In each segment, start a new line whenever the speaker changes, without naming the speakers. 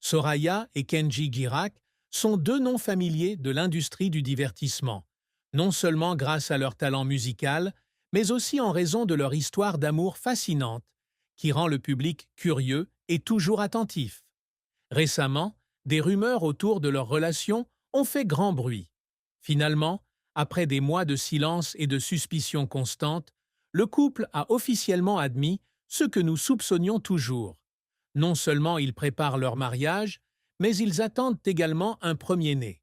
Soraya et Kenji Girac sont deux noms familiers de l'industrie du divertissement, non seulement grâce à leur talent musical, mais aussi en raison de leur histoire d'amour fascinante, qui rend le public curieux et toujours attentif. Récemment, des rumeurs autour de leur relation ont fait grand bruit. Finalement, après des mois de silence et de suspicion constante, le couple a officiellement admis ce que nous soupçonnions toujours. Non seulement ils préparent leur mariage, mais ils attendent également un premier-né.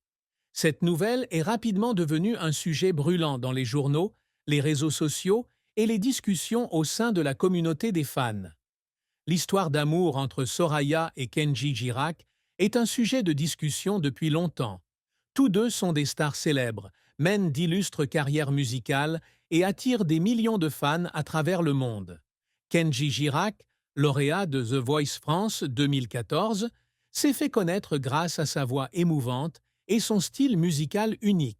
Cette nouvelle est rapidement devenue un sujet brûlant dans les journaux, les réseaux sociaux et les discussions au sein de la communauté des fans. L'histoire d'amour entre Soraya et Kenji Girac est un sujet de discussion depuis longtemps. Tous deux sont des stars célèbres, mènent d'illustres carrières musicales et attirent des millions de fans à travers le monde. Kenji Girac, lauréat de The Voice France 2014, s'est fait connaître grâce à sa voix émouvante et son style musical unique.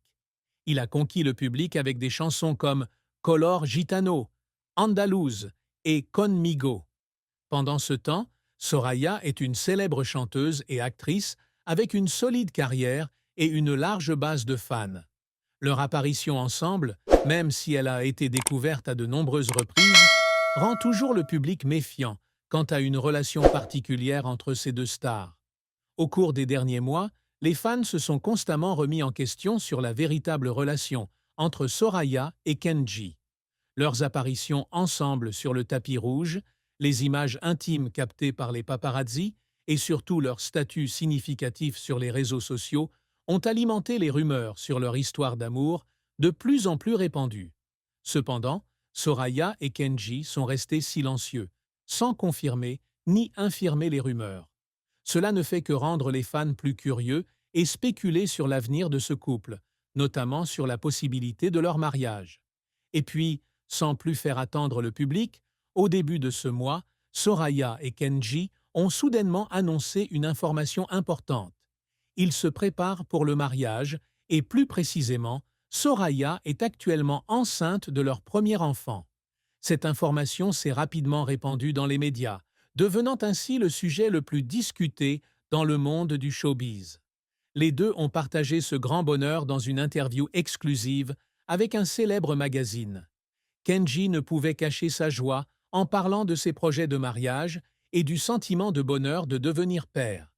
Il a conquis le public avec des chansons comme Color Gitano, Andalouse et Conmigo. Pendant ce temps, Soraya est une célèbre chanteuse et actrice avec une solide carrière et une large base de fans. Leur apparition ensemble, même si elle a été découverte à de nombreuses reprises, rend toujours le public méfiant quant à une relation particulière entre ces deux stars. Au cours des derniers mois, les fans se sont constamment remis en question sur la véritable relation entre Soraya et Kenji. Leurs apparitions ensemble sur le tapis rouge, les images intimes captées par les paparazzi et surtout leur statut significatif sur les réseaux sociaux ont alimenté les rumeurs sur leur histoire d'amour de plus en plus répandues. Cependant, Soraya et Kenji sont restés silencieux, sans confirmer ni infirmer les rumeurs. Cela ne fait que rendre les fans plus curieux et spéculer sur l'avenir de ce couple, notamment sur la possibilité de leur mariage. Et puis, sans plus faire attendre le public, au début de ce mois, Soraya et Kenji ont soudainement annoncé une information importante. Ils se préparent pour le mariage et plus précisément, Soraya est actuellement enceinte de leur premier enfant. Cette information s'est rapidement répandue dans les médias, devenant ainsi le sujet le plus discuté dans le monde du showbiz. Les deux ont partagé ce grand bonheur dans une interview exclusive avec un célèbre magazine. Kenji ne pouvait cacher sa joie en parlant de ses projets de mariage et du sentiment de bonheur de devenir père.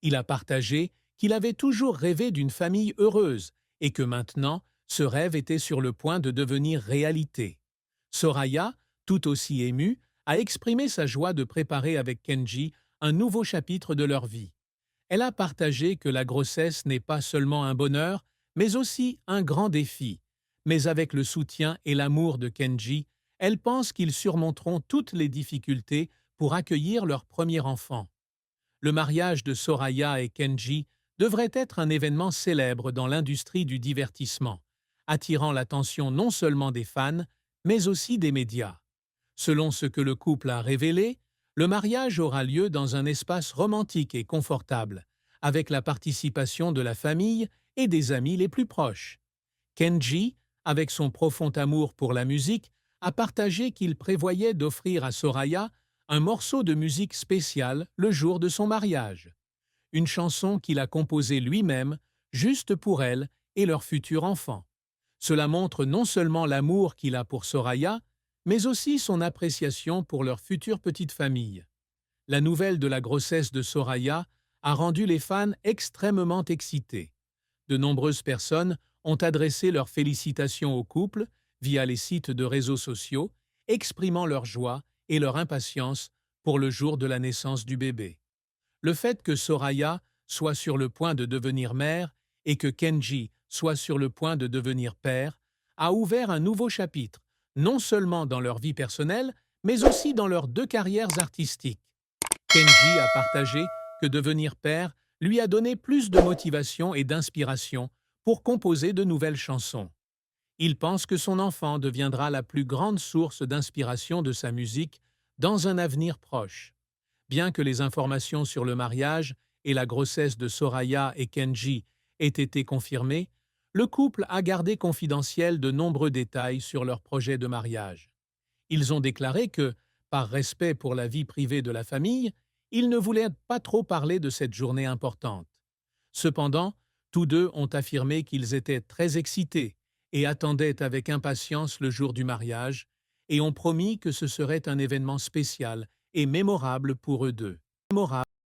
Il a partagé qu'il avait toujours rêvé d'une famille heureuse et que maintenant, ce rêve était sur le point de devenir réalité. Soraya, tout aussi émue, a exprimé sa joie de préparer avec Kenji un nouveau chapitre de leur vie. Elle a partagé que la grossesse n'est pas seulement un bonheur, mais aussi un grand défi. Mais avec le soutien et l'amour de Kenji, elle pense qu'ils surmonteront toutes les difficultés pour accueillir leur premier enfant. Le mariage de Soraya et Kenji devrait être un événement célèbre dans l'industrie du divertissement, attirant l'attention non seulement des fans, mais aussi des médias. Selon ce que le couple a révélé, le mariage aura lieu dans un espace romantique et confortable, avec la participation de la famille et des amis les plus proches. Kenji, avec son profond amour pour la musique, a partagé qu'il prévoyait d'offrir à Soraya un morceau de musique spécial le jour de son mariage. Une chanson qu'il a composée lui-même, juste pour elle et leur futur enfant. Cela montre non seulement l'amour qu'il a pour Soraya, mais aussi son appréciation pour leur future petite famille. La nouvelle de la grossesse de Soraya a rendu les fans extrêmement excités. De nombreuses personnes ont adressé leurs félicitations au couple via les sites de réseaux sociaux, exprimant leur joie et leur impatience pour le jour de la naissance du bébé. Le fait que Soraya soit sur le point de devenir mère et que Kenji soit sur le point de devenir père a ouvert un nouveau chapitre, non seulement dans leur vie personnelle, mais aussi dans leurs deux carrières artistiques. Kenji a partagé que devenir père lui a donné plus de motivation et d'inspiration pour composer de nouvelles chansons. Il pense que son enfant deviendra la plus grande source d'inspiration de sa musique dans un avenir proche. Bien que les informations sur le mariage et la grossesse de Soraya et Kenji aient été confirmées, le couple a gardé confidentiel de nombreux détails sur leur projet de mariage. Ils ont déclaré que, par respect pour la vie privée de la famille, Ils ne voulaient pas trop parler de cette journée importante. Cependant, tous deux ont affirmé qu'ils étaient très excités et attendaient avec impatience le jour du mariage, et ont promis que ce serait un événement spécial et mémorable pour eux deux. Mémorable